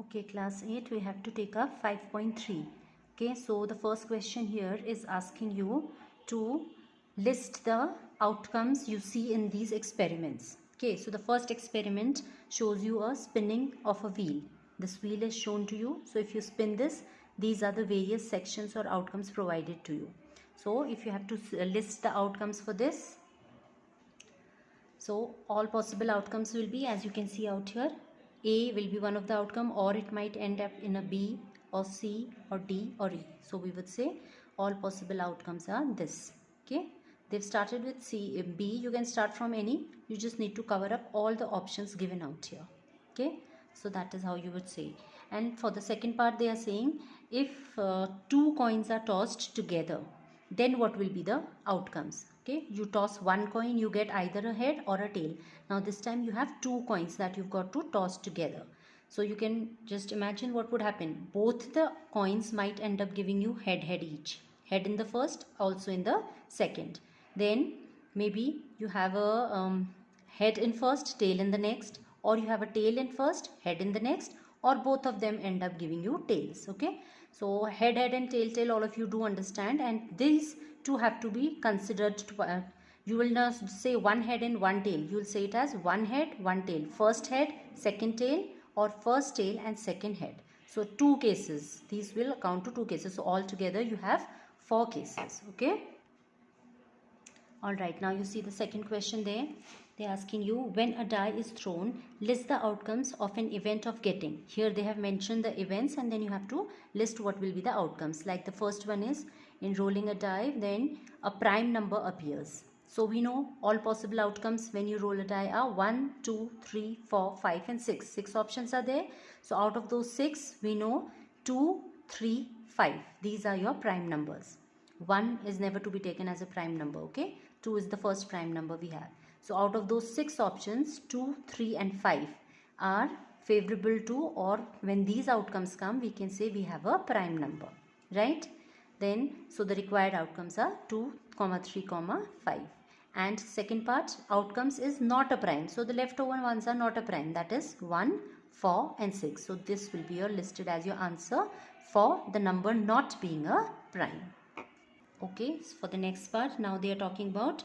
Okay, class 8, we have to take up 5.3. Okay, so the first question here is asking you to list the outcomes you see in these experiments. Okay, so the first experiment shows you a spinning of a wheel. This wheel is shown to you. So if you spin this, these are the various sections or outcomes provided to you. So if you have to list the outcomes for this, so all possible outcomes will be, as you can see out here, A will be one of the outcome, or it might end up in a B or C or D or E. So we would say all possible outcomes are this. Okay, they've started with C, B. You can start from any. You just need to cover up all the options given out here. Okay, so that is how you would say. And for the second part, they are saying if two coins are tossed together, then what will be the outcomes. Okay, you toss one coin, you get either a head or a tail. Now this time you have two coins that you've got to toss together. So you can just imagine what would happen. Both the coins might end up giving you head each. Head in the first, also in the second. Then maybe you have a head in first, tail in the next, or you have a tail in first, head in the next, or both of them end up giving you tails. Okay, so head and tail, all of you do understand, and these two have to be considered. You will not say one head and one tail. You will say it as one head, one tail. First head, second tail, or first tail and second head. So two cases. These will count to two cases. So altogether you have 4 cases. Okay. Alright, now you see the second question there. They're asking you, when a die is thrown, list the outcomes of an event of getting. Here they have mentioned the events and then you have to list what will be the outcomes. Like the first one is, in rolling a die, then a prime number appears. So we know all possible outcomes when you roll a die are 1, 2, 3, 4, 5 and 6. 6 options are there. So out of those 6, we know 2, 3, 5. These are your prime numbers. 1 is never to be taken as a prime number, okay? 2 is the first prime number we have. So out of those 6 options, 2, 3 and 5 are favorable to, or when these outcomes come, we can say we have a prime number, right? Then, so the required outcomes are 2, 3, 5. And second part, outcomes is not a prime. So the leftover ones are not a prime. That is 1, 4 and 6. So this will be your listed as your answer for the number not being a prime. Okay, so for the next part, now they are talking about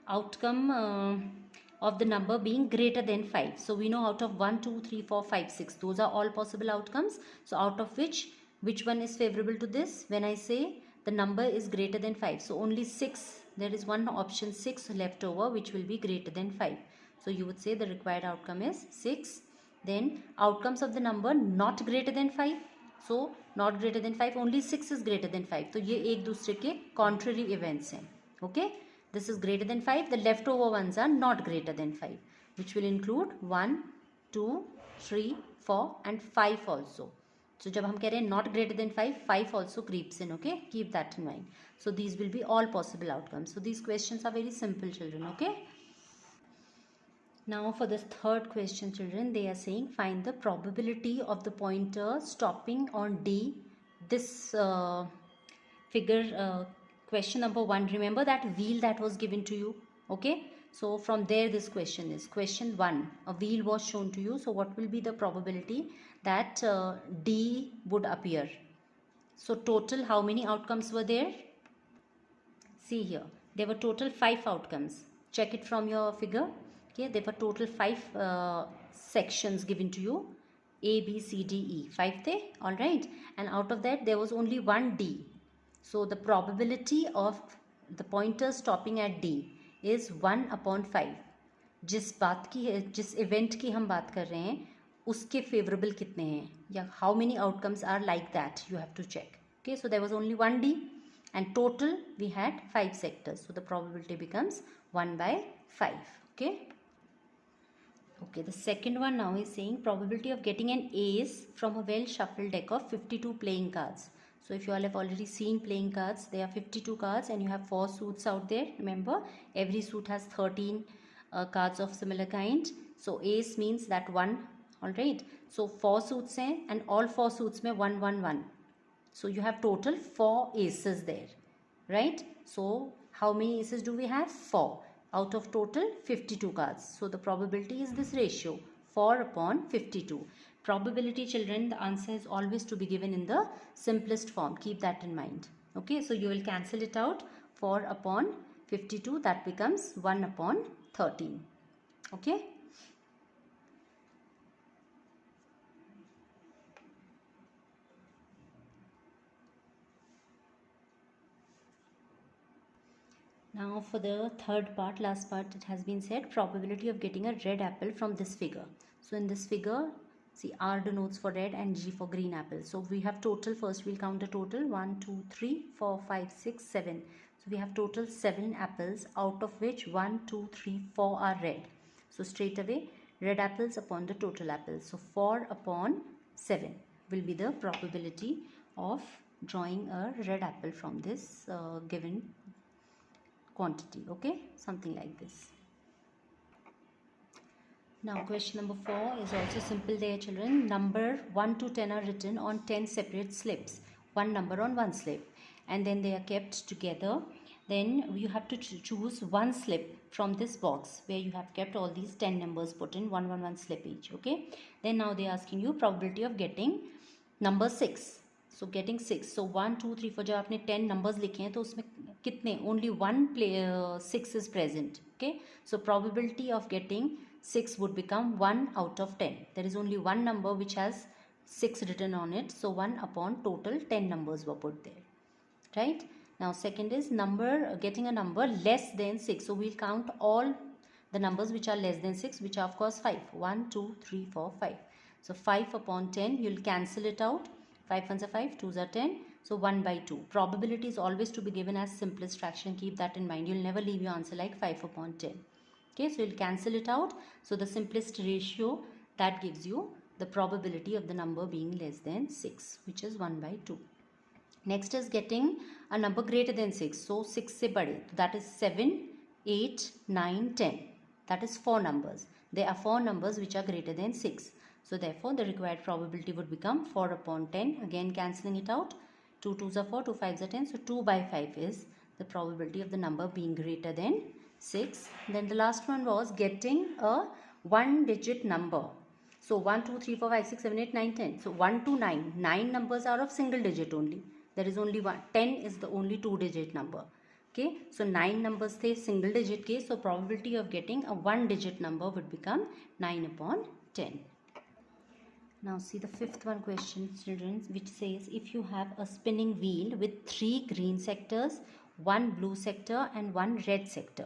outcome of the number being greater than 5. So we know out of 1, 2, 3, 4, 5, 6, those are all possible outcomes. So out of which one is favorable to this? When I say the number is greater than 5, so only 6, there is one option 6 left over which will be greater than 5. So you would say the required outcome is 6. Then outcomes of the number not greater than 5. So not greater than 5, only 6 is greater than 5. तो ये एक दूसरे के contrary events हैं. Okay, this is greater than 5. The leftover ones are not greater than 5, which will include 1, 2, 3, 4 and 5 also. So जब हम कह रहे हैं not greater than 5, 5 also creeps in. Okay, keep that in mind. So these will be all possible outcomes. So these questions are very simple, children. Okay. Now for the third question, children, they are saying find the probability of the pointer stopping on D. This figure, question number 1, remember that wheel that was given to you. Okay, so from there this question is question 1, a wheel was shown to you. So what will be the probability that D would appear? So total how many outcomes were there? See here, there were total 5 outcomes. Check it from your figure. Okay, there were total 5 sections given to you, A, B, C, D, E. 5 there, all right. And out of that, there was only one D. So the probability of the pointer stopping at D is 1 upon 5. जिस बात की है, जिस event की हम बात कर रहे हैं, उसके favorable कितने हैं? या how many outcomes are like that? You have to check. Okay, so there was only one D, and total we had 5 sectors. So the probability becomes 1 by 5. Okay. Okay, the second one now is saying probability of getting an ace from a well shuffled deck of 52 playing cards. So if you all have already seen playing cards, there are 52 cards and you have 4 suits out there. Remember, every suit has 13 cards of similar kind. So ace means that one, all right. So 4 suits hai, and all 4 suits mein 1, 1, 1. So you have total 4 aces there, right? So how many aces do we have? 4. Out of total 52 cards. So the probability is this ratio, 4 upon 52. Probability, children, the answer is always to be given in the simplest form. Keep that in mind. Okay, so you will cancel it out. 4 upon 52, that becomes 1 upon 13. Okay. Now for the third part, last part, it has been said probability of getting a red apple from this figure. So in this figure, see, R denotes for red and G for green apple. So we have total, first we'll count the total, 1, 2, 3, 4, 5, 6, 7. So we have total 7 apples, out of which 1, 2, 3, 4 are red. So straight away, red apples upon the total apples. So 4 upon 7 will be the probability of drawing a red apple from this given quantity. Okay, something like this. Now question number 4 is also simple there, children. Number 1 to 10 are written on 10 separate slips, one number on one slip, and then they are kept together. Then you have to choose one slip from this box where you have kept all these 10 numbers put in one slip each. Okay, then now they are asking you probability of getting number 6. So getting 6. So 1, 2, 3, 4, जब आपने 10 numbers लिखे हैं तो उसमें कितने, only one 6 is present. Okay, so probability of getting 6 would become 1 out of 10. There is only one number which has 6 written on it, so 1 upon total 10 numbers were put there. Right, now second is number, getting a number less than 6. So we'll count all the numbers which are less than 6, which are of course 5. 1, 2, 3, 4, 5. So 5 upon 10, you'll cancel it out. 5 ones are 5, 2s are 10. So 1 by 2. Probability is always to be given as simplest fraction. Keep that in mind. You'll never leave your answer like 5 upon 10. Okay, so you'll cancel it out. So the simplest ratio, that gives you the probability of the number being less than 6, which is 1 by 2. Next is getting a number greater than 6. So 6 se bade. That is 7, 8, 9, 10. That is 4 numbers. There are 4 numbers which are greater than 6. So therefore the required probability would become 4 upon 10. Again cancelling it out. 2 2s are 4, 2 5s are 10. So 2 by 5 is the probability of the number being greater than 6. Then the last one was getting a 1-digit number. So 1, 2, 3, 4, 5, 6, 7, 8, 9, 10. So 1 to 9. 9 numbers are of single digit only. There is only one. 10 is the only 2-digit number. Okay, so 9 numbers the single digit case. So probability of getting a 1-digit number would become 9 upon 10. Now see the fifth one question, children, which says if you have a spinning wheel with 3 green sectors, 1 blue sector and 1 red sector,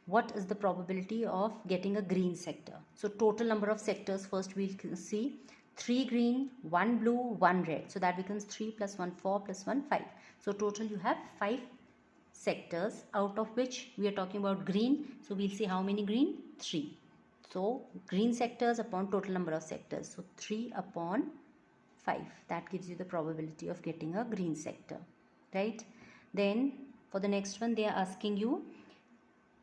what is the probability of getting a green sector? So total number of sectors, first we'll see 3 green, 1 blue, 1 red. So that becomes 3 plus 1, 4 plus 1, 5. So total you have 5 sectors, out of which we are talking about green. So we'll see how many green? 3. So green sectors upon total number of sectors. So 3 upon 5. That gives you the probability of getting a green sector. Right. Then for the next one they are asking you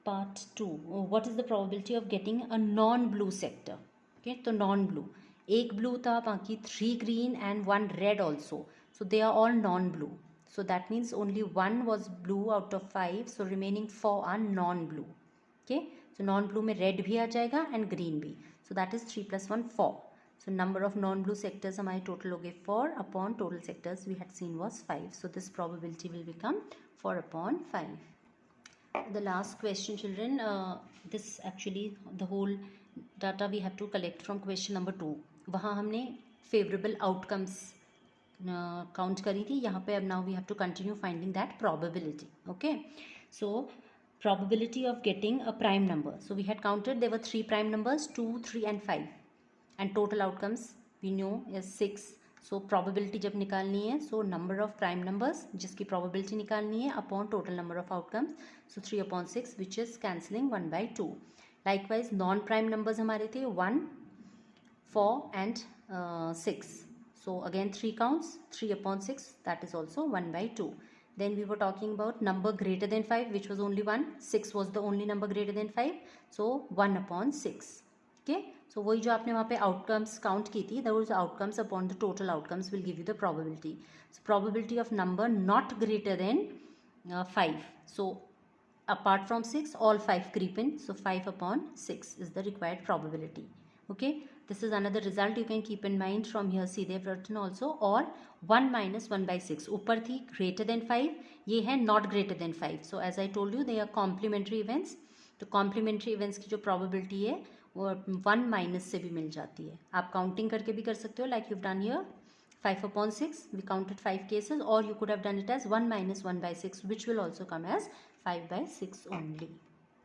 part 2. What is the probability of getting a non-blue sector? Okay. So non-blue. 1 blue था, बाकी 3 green and 1 red also. So they are all non-blue. So that means only 1 was blue out of 5. So remaining 4 are non-blue. Okay. So non-blue में red भी आ जाएगा and green भी. So that is 3 plus 1, 4. So number of non-blue sectors हमारे total हो गए 4 upon total sectors we had seen was 5. So this probability will become 4 upon 5. The last question, children, this actually the whole data we have to collect from question number 2. वहाँ हमने favorable outcomes count करी थी. यहाँ पे अब now we have to continue finding that probability. Okay. So probability of getting a prime number. So we had counted there were 3 prime numbers, 2, 3 and 5. And total outcomes we know is 6. So probability जब निकालनी है, so number of prime numbers जिसकी probability निकालनी है upon total number of outcomes. So 3 upon 6 which is cancelling 1 by 2. Likewise non-prime numbers हमारे थे 1, 4 and 6. So again 3 counts, 3 upon 6, that is also 1 by 2. Then we were talking about number greater than 5, which was only 1. 6 was the only number greater than 5. So 1 upon 6. Okay. So वही जो आपने वहाँ पे outcomes count की थी, those outcomes upon the total outcomes will give you the probability. So probability of number not greater than 5. So apart from 6, all 5 creep in. So 5 upon 6 is the required probability. Okay. This is another result you can keep in mind from here. See, they've written also, or 1 minus 1 by 6. ऊपर थी greater than 5, ये है not greater than 5. So as I told you, they are complementary events. तो complementary events की जो probability है वो 1 minus से भी मिल जाती है. आप counting करके भी कर सकते हो, like you've done here. 5/6, we counted 5 cases, or you could have done it as 1 minus 1 by 6, which will also come as 5/6 only.